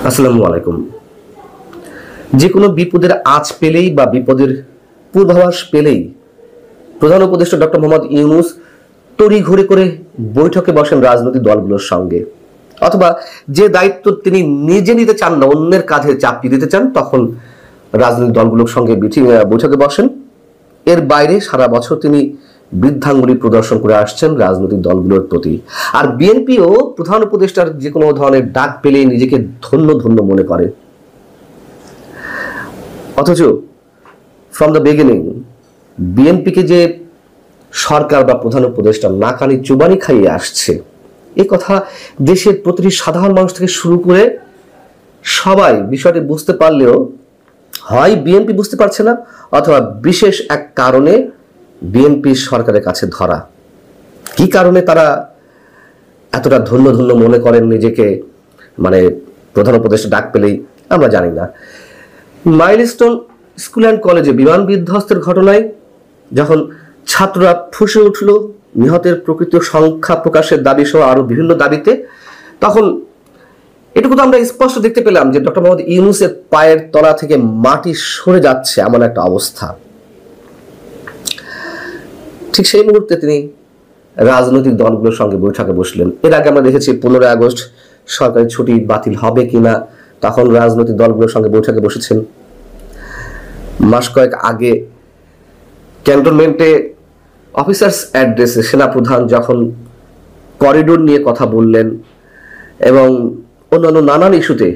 আসসালামু আলাইকুম। যে কোনো বিপদের আঁচ পেলেই বা বিপদের পূর্বাভাস পেলেই প্রধান উপদেষ্টা ডক্টর মোহাম্মদ ইউনূস তড়িঘড়ি করে বৈঠকে বসেন রাজনৈতিক দলগুলোর সঙ্গে, অথবা যে দায়িত্ব তিনি নিজে নিতে চান না অন্যের কাঁধে চাপিয়ে দিতে চান, তখন রাজনৈতিক দলগুলোর সঙ্গে বৈঠকে বসেন। এর বাইরে সারা বছর তিনি বৃদ্ধাঙ্গুলি প্রদর্শন করে আসছেন রাজনৈতিক দলগুলোর প্রতি। আর বিএনপিও প্রধান উপদেষ্টার যে কোনো ধরনের ডাক পেলেই নিজেকে ধন্য ধন্য মনে করে। অথচ ফ্রম দ্য বিগিনিং বিএনপিকে যে সরকার বা প্রধান উপদেষ্টা নাকানি চুবানি খাইয়ে আসছে, এ কথা দেশের প্রতিটি সাধারণ মানুষ থেকে শুরু করে সবাই বিষয়টি বুঝতে পারলেও হয় বিএনপি বুঝতে পারছে না, অথবা বিশেষ এক কারণে বিএনপি সরকারের কাছে ধরা। কি কারণে তারা এতটা ধন্য ধন্য মনে করেন নিজেকে, মানে প্রধান উপদেষ্টা ডাক পেলেই, আমরা জানি না। মাইলস্টোন স্কুল অ্যান্ড কলেজে বিমান বিধ্বস্তের ঘটনায় যখন ছাত্ররা ফুঁসে উঠল নিহতের প্রকৃত সংখ্যা প্রকাশের দাবি সহ আরো বিভিন্ন দাবিতে, তখন এটুকু তো আমরা স্পষ্ট দেখতে পেলাম যে ডক্টর মোহাম্মদ ইউনূসের পায়ের তলা থেকে মাটি সরে যাচ্ছে এমন একটা অবস্থা। ঠিক সেই মুহূর্তে তিনি রাজনৈতিক দলগুলোর সঙ্গে বৈঠকে বসলেন। এর আগে আমরা দেখেছি 15 আগস্ট সরকারি ছুটি বাতিল হবে কিনা, তখন রাজনৈতিক দলগুলোর সঙ্গে বৈঠকে বসেছেন। মাস কয়েক আগে ক্যান্টনমেন্টে অফিসার্স অ্যাড্রেসে সেনাপ্রধান যখন করিডোর নিয়ে কথা বললেন এবং অন্যান্য নানান ইস্যুতে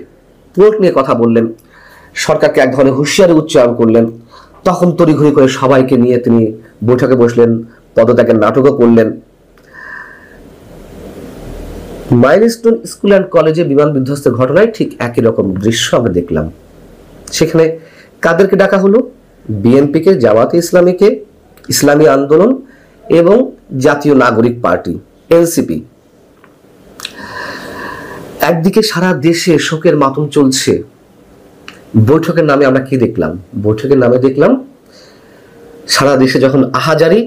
পোর্ট নিয়ে কথা বললেন, সরকারকে এক ধরনের হুঁশিয়ারি উচ্চারণ করলেন, তখন তড়িঘড়ি করে সবাইকে নিয়ে তিনি বৈঠকে বসলেন, পদত্যাগের নাটকও করলেন। মাইলস্টোন স্কুল অ্যান্ড কলেজে বিমান বিধ্বস্তের ঘটনায় ঠিক একই রকম দৃশ্য আমরা দেখলাম। সেখানে কাদেরকে ডাকা হলো? বিএনপিকে, জামাতে ইসলামীকে, ইসলামী আন্দোলন এবং জাতীয় নাগরিক পার্টি এনসিপি। একদিকে সারা দেশে শোকের মাতম চলছে, বৈঠকের নামে আমরা কি দেখলাম? বৈঠকের নামে দেখলাম সারা দেশে যখন আহাজারি,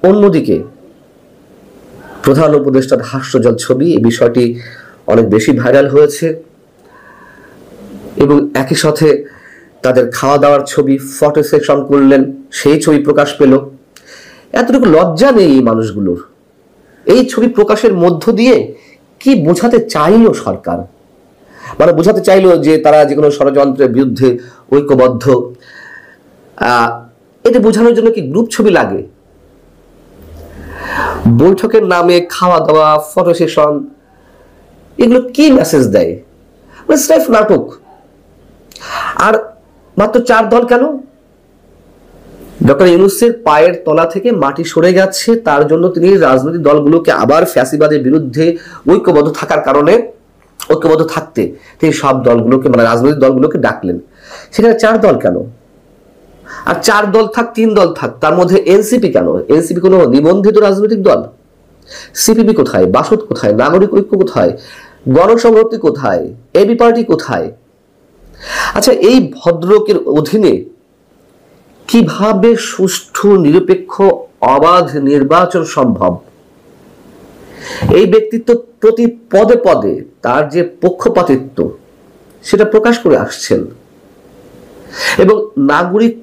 অন্যদিকে প্রধান উপদেষ্টার হাস্যজ্জ্বল ছবি, এই বিষয়টি অনেক বেশি ভাইরাল হয়েছে এবং একই সাথে তাদের খাওয়া দাওয়ার ছবি ফটো সেশন করলেন, সেই ছবি প্রকাশ পেল। এতটুকু লজ্জা নেই এই মানুষগুলোর। এই ছবি প্রকাশের মধ্য দিয়ে কি বোঝাতে চাইলো সরকার? মানে বোঝাতে চাইলো যে তারা যে কোনো ষড়যন্ত্রের বিরুদ্ধে ঐক্যবদ্ধ। এটা বোঝানোর জন্য কি গ্রুপ ছবি লাগে? বৈঠকের নামে খাওয়া দাওয়া, ফটো সেশন, এগুলো কি মেসেজ দেয়? নাটক। আর মাত্র 4 দল কেন? ডক্টর ইউনূসের পায়ের তলা থেকে মাটি সরে গেছে, তার জন্য তিনি রাজনৈতিক দলগুলোকে আবার ফ্যাসিবাদের বিরুদ্ধে ঐক্যবদ্ধ থাকার কারণে, ঐক্যবদ্ধ থাকতে তিনি সব দলগুলোকে, মানে রাজনৈতিক দলগুলোকে ডাকলেন। সেখানে 4 দল কেন? আর 4 দল থাক, 3 দল থাক, তার মধ্যে এনসিপি কেন? এনসিপি কোনো নিবন্ধিত রাজনৈতিক দল? সিপিবি কোথায়? বাসদ কোথায়? নাগরিক ঐক্য কোথায়? গণসংহতি কোথায়? এবি পার্টি কোথায়? আচ্ছা, এই ভদ্রলোকের অধীনে কিভাবে সুষ্ঠু, নিরপেক্ষ, অবাধ নির্বাচন সম্ভব? এই ব্যক্তিত্ব প্রতি পদে পদে তার যে পক্ষপাতিত্ব সেটা প্রকাশ করে আসছেন। এবং নাগরিক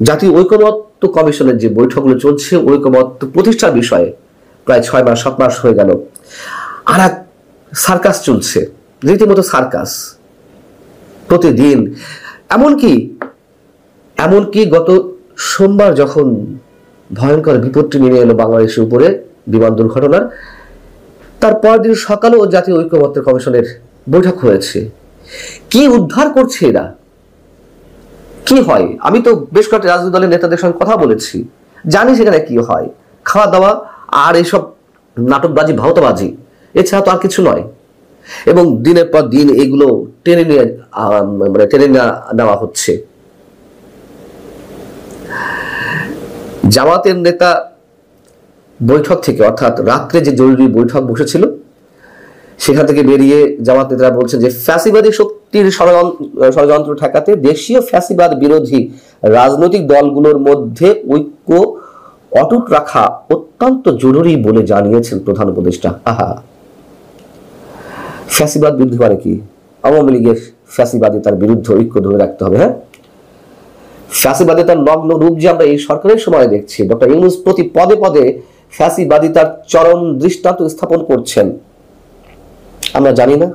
জাতীয় ঐকমত্য কমিশনের যে বৈঠকগুলো চলছে, ঐকমত্য প্রতিষ্ঠার বিষয়ে প্রায় 6 মাস 7 মাস হয়ে গেল, আর এক সার্কাস চলছে, রীতিমতো সার্কাস প্রতিদিন। এমনকি গত সোমবার যখন ভয়ঙ্কর বিপদটি নেমে এলো বাংলাদেশের উপরে বিমান দুর্ঘটনার, তার পরের দিন সকালেও জাতীয় ঐকমত্য কমিশনের বৈঠক হয়েছে। কি উদ্ধার করছে এরা? কি হয়? আমি তো বেশ কয়েকটা রাজনৈতিক দলের নেতাদের সঙ্গে কথা বলেছি, জানি সেখানে কি হয়। খাওয়া দাওয়া আর এইসব নাটকবাজি, ভাওতাবাজি, এছাড়া তো আর কিছু নয়। এবং দিনের পর দিন এগুলো টেনে নেওয়া হচ্ছে। জামাতের নেতা বৈঠক থেকে, অর্থাৎ রাত্রে যে জরুরি বৈঠক বসেছিল, সেখান থেকে বেরিয়ে জামাত নেতারা বলছেন যে ফ্যাসিবাদী শক্তির ষড়যন্ত্র ঠেকাতে দেশীয় ফ্যাসিবাদ বিরোধী রাজনৈতিক দলগুলোর মধ্যে ঐক্য অটুট রাখা অত্যন্ত জরুরি বলে জানিয়েছেন প্রধান উপদেষ্টা। ফ্যাসিবাদ বিরোধী মানে কি? আওয়ামী লীগের ফ্যাসিবাদিতার বিরুদ্ধে ঐক্য ধরে রাখতে হবে। হ্যাঁ, ফ্যাসিবাদিতার নগ্ন রূপ যে আমরা এই সরকারের সময় দেখছি, ডক্টর ইউনূস প্রতি পদে পদে ফ্যাসিবাদিতার চরম দৃষ্টান্ত স্থাপন করছেন। আমরা জানি না,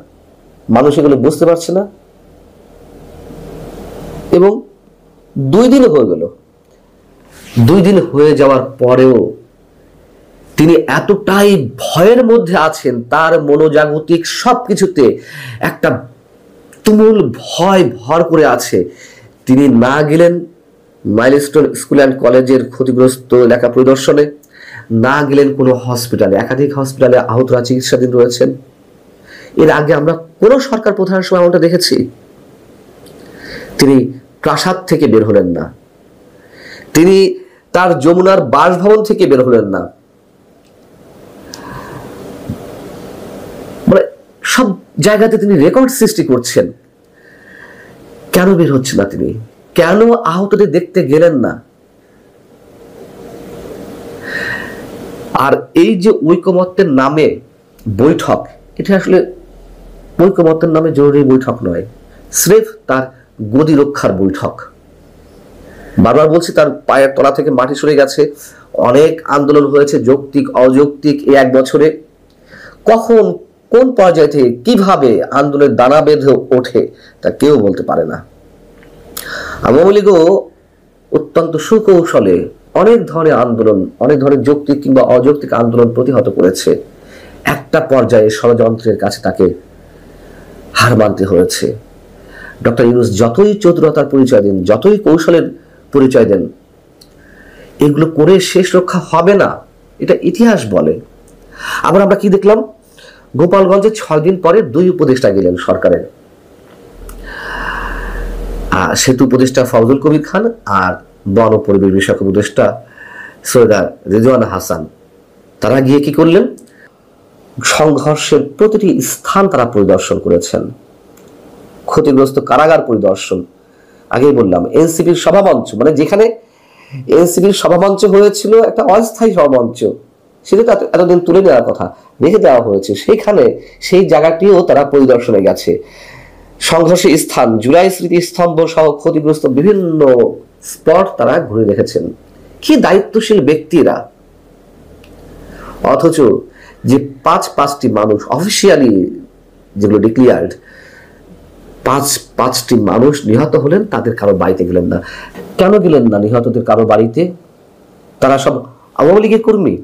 মানুষ এগুলো বুঝতে পারছে না। এবং 2 দিন হয়ে গেল, 2 দিন হয়ে যাওয়ার পরেও তিনি এতটাই ভয়ের মধ্যে আছেন, তার মনোজাগতিক সবকিছুতে একটা তুমুল ভয় ভর করে আছে। তিনি না গেলেন মাইলস্টোন স্কুল অ্যান্ড কলেজের ক্ষতিগ্রস্ত এলাকা পরিদর্শনে, না গেলেন কোনো হসপিটালে। একাধিক হসপিটালে আহতরা চিকিৎসাধীন রয়েছেন। এর আগে আমরা কোন সরকার প্রধানের সময় আমরা দেখেছি তিনি প্রাসাদ থেকে বের হলেন না, তিনি তার যমুনার বাসভবন থেকে বের হলেন না। মানে সব জায়গাতে তিনি রেকর্ড সৃষ্টি করছেন। কেন বের হচ্ছে না তিনি? কেন আহতদের দেখতে গেলেন না? আর এই যে ঐকমত্যের নামে বৈঠক, এটা আসলে ঐকমত্যের নামে জরুরি বৈঠক নয়, স্রেফ তার গদি রক্ষার বৈঠক। বারবার বলছি, তার পায়ের তলা থেকে মাটি সরে গেছে। অনেক আন্দোলন হয়েছে, যৌক্তিক অযৌক্তিক, এই 1 বছরে। কখন কোন পর্যায়ে থেকে কিভাবে আন্দোলনের দানা বেঁধে ওঠে তা কেউ বলতে পারে না। আওয়ামী লীগও অত্যন্ত সুকৌশলে অনেক ধরনের আন্দোলন, অনেক ধরনের যৌক্তিক কিংবা অযৌক্তিক আন্দোলন প্রতিহত করেছে। একটা পর্যায়ে ষড়যন্ত্রের কাছে তাকে হার মানতে হয়েছে। ডক্টর ইউনূস যতই চতুরতার পরিচয় দেন, যতই কৌশলের পরিচয় দেন, এগুলো করে শেষ রক্ষা হবে না, এটা ইতিহাস বলে। আবার আমরা কি দেখলাম? গোপালগঞ্জে 6 দিন পরে 2 উপদেষ্টা গেলেন সরকারের, সেতু উপদেষ্টা ফজলুল কবির খান আর বন ও পরিবেশ বিষয়ক উপদেষ্টা সৈয়দা রিজওয়ানা হাসান। তারা গিয়ে কি করলেন? সংঘর্ষের প্রতিটি স্থান তারা পরিদর্শন করেছেন, ক্ষতিগ্রস্ত কারাগার পরিদর্শন। আগেই বললাম, এনসিপির সভামঞ্চ, মানে যেখানে এনসিপির সভামঞ্চ হয়েছিল একটা অস্থায়ী সভামঞ্চ, সেটা তো এতদিন তুলে দেওয়ার কথা, রেখে দেওয়া হয়েছে, সেখানে সেই জায়গাটিও তারা পরিদর্শনে গেছে। সংঘর্ষের স্থান, জুলাই স্মৃতিস্তম্ভ সহ ক্ষতিগ্রস্ত বিভিন্ন স্পট তারা ঘুরে দেখেছেন। কি দায়িত্বশীল ব্যক্তিরা! অথচ যে 5টি মানুষ অফিসিয়ালি যেগুলো ডিক্লিয়ার্ড, 5টি মানুষ নিহত হলেন, তাদের কারো বাড়িতে গেলেন না। কেন গেলেন না নিহতদের কারো বাড়িতে? তারা সব আওয়ামী লীগের কর্মী?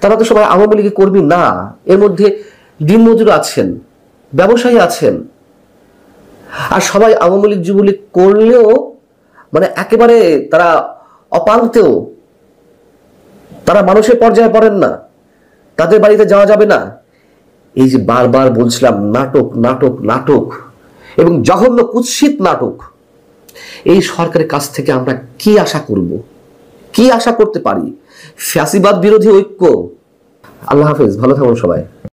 তারা তো সবাই আওয়ামী লীগের কর্মী না। এর মধ্যে দিনমজুর আছেন, ব্যবসায়ী আছেন। আর সবাই আওয়ামী লীগ যুবলীগ করলেও মানে একেবারে তারা অপাঙ্ক্তেও, তারা মানুষের পর্যায়ে পড়েন না, তাদের বাড়িতে যাওয়া যাবে না। এই যে বারবার বলছিলাম, নাটক নাটক নাটক এবং জঘন্য কুৎসিত নাটক। এই সরকারের কাছ থেকে আমরা কি আশা করব? কি আশা করতে পারি? ফ্যাসিবাদ বিরোধী ঐক্য। আল্লাহ হাফেজ, ভালো থাকুন সবাই।